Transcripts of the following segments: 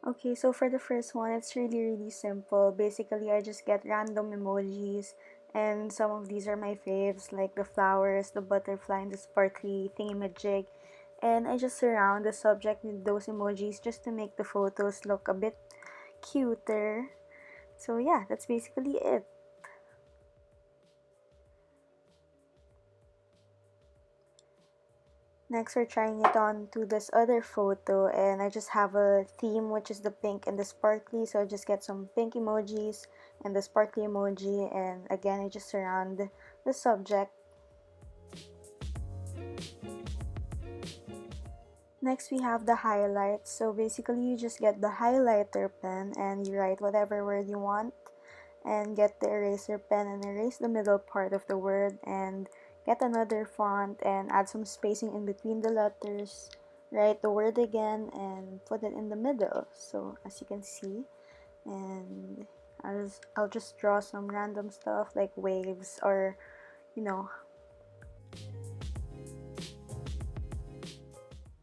Okay, so for the first one, it's really simple. Basically, I just get random emojis, and some of these are my faves, like the flowers, the butterfly, and the sparkly thingamajig. And I just surround the subject with those emojis just to make the photos look a bit cuter. So yeah, that's basically it. Next, we're trying it on to this other photo, and I just have a theme, which is the pink and the sparkly. So I just get some pink emojis and the sparkly emoji, and again, I just surround the subject. Next, we have the highlights. So basically, you just get the highlighter pen and you write whatever word you want, and get the eraser pen and erase the middle part of the word, and get another font and add some spacing in between the letters, write the word again and put it in the middle, so as you can see. And I'll just draw some random stuff like waves or you know.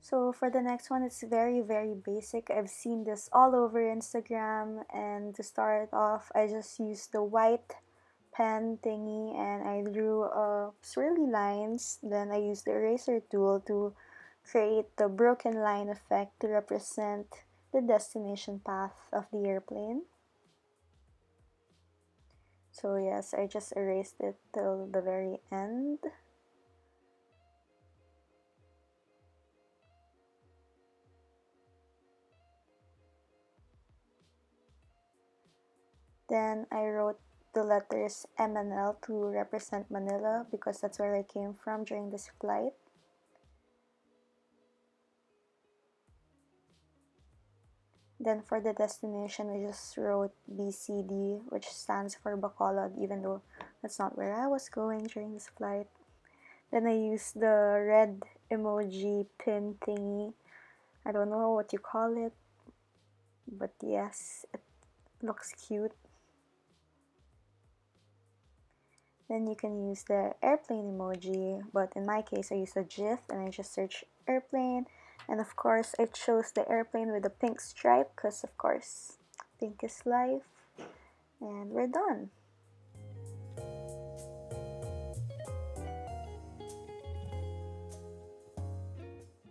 So for the next one, it's very basic. I've seen this all over Instagram, and to start off, I just used the white pen thingy and I drew swirly lines. Then I used the eraser tool to create the broken line effect to represent the destination path of the airplane. So yes, I just erased it till the very end. Then I wrote the letters M and L to represent Manila because that's where I came from during this flight. Then for the destination, I just wrote BCD, which stands for Bacolod, even though that's not where I was going during this flight. Then I used the red emoji pin thingy. I don't know what you call it, but yes, it looks cute. Then you can use the airplane emoji, but in my case I use a GIF and I just search airplane. And of course I chose the airplane with the pink stripe because of course pink is life. And we're done.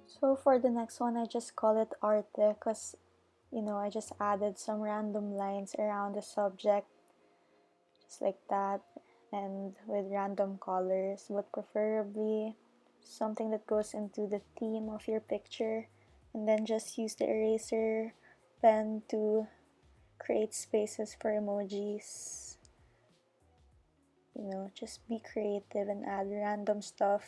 So for the next one, I just call it arte because I just added some random lines around the subject just like that, and with random colors, but preferably something that goes into the theme of your picture. And then just use the eraser pen to create spaces for emojis. Just be creative and add random stuff.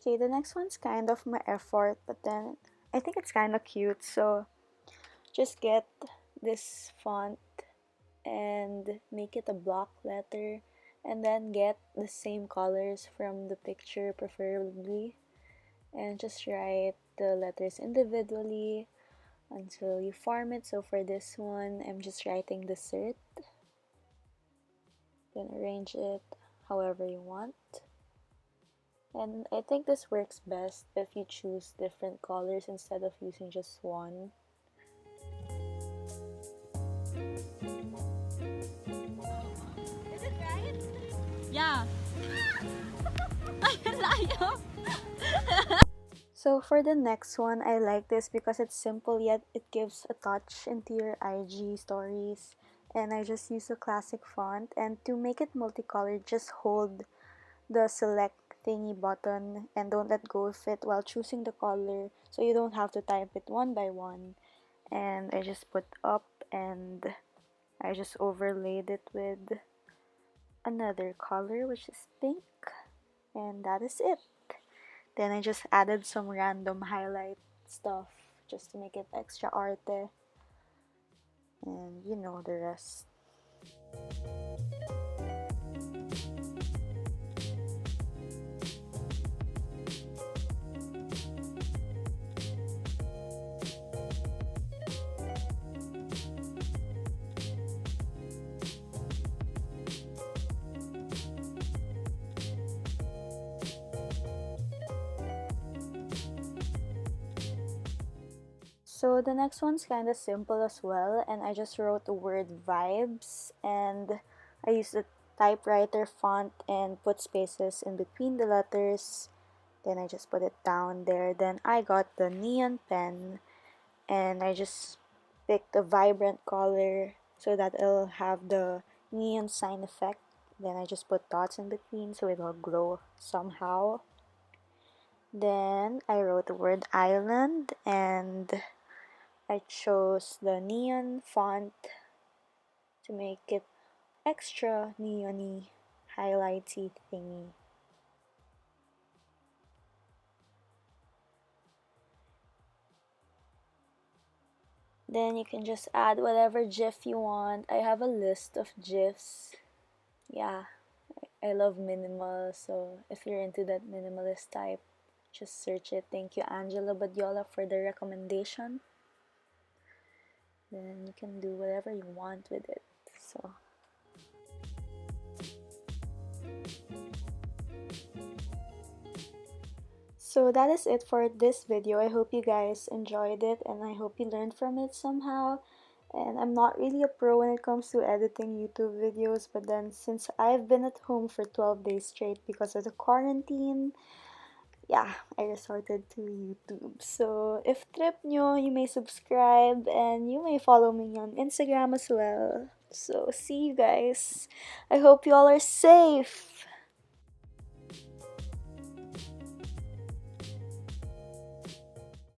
Okay, the next one's kind of my effort, but then I think it's kind of cute, so just get this font and make it a block letter, and then get the same colors from the picture preferably, and just write the letters individually until you form it. So for this one, I'm just writing dessert, then arrange it however you want. And I think this works best if you choose different colors instead of using just one. Is it right? Yeah. Ay, layo. So for the next one, I like this because it's simple yet it gives a touch into your IG stories. And I just use a classic font, and to make it multicolored, just hold the select thingy button and don't let go of it while choosing the color, so you don't have to type it one by one. And I just put up and I just overlaid it with another color, which is pink, and that is it. Then I just added some random highlight stuff just to make it extra arte, and you know the rest. So the next one's kind of simple as well, and I just wrote the word vibes, and I used the typewriter font and put spaces in between the letters. Then I just put it down there. Then I got the neon pen, and I just picked a vibrant color so that it'll have the neon sign effect. Then I just put dots in between so it'll glow somehow. Then I wrote the word island, and I chose the neon font to make it extra neony, highlighty thingy. Then you can just add whatever GIF you want. I have a list of GIFs. Yeah, I love minimal, so if you're into that minimalist type, just search it. Thank you, Angela Badiola, for the recommendation. Then you can do whatever you want with it. So that is it for this video. I hope you guys enjoyed it, and I hope you learned from it somehow. And I'm not really a pro when it comes to editing YouTube videos, but then since I've been at home for 12 days straight because of the quarantine, yeah, I resorted to YouTube. So if trip nyo, you may subscribe and you may follow me on Instagram as well. So see you guys. I hope you all are safe.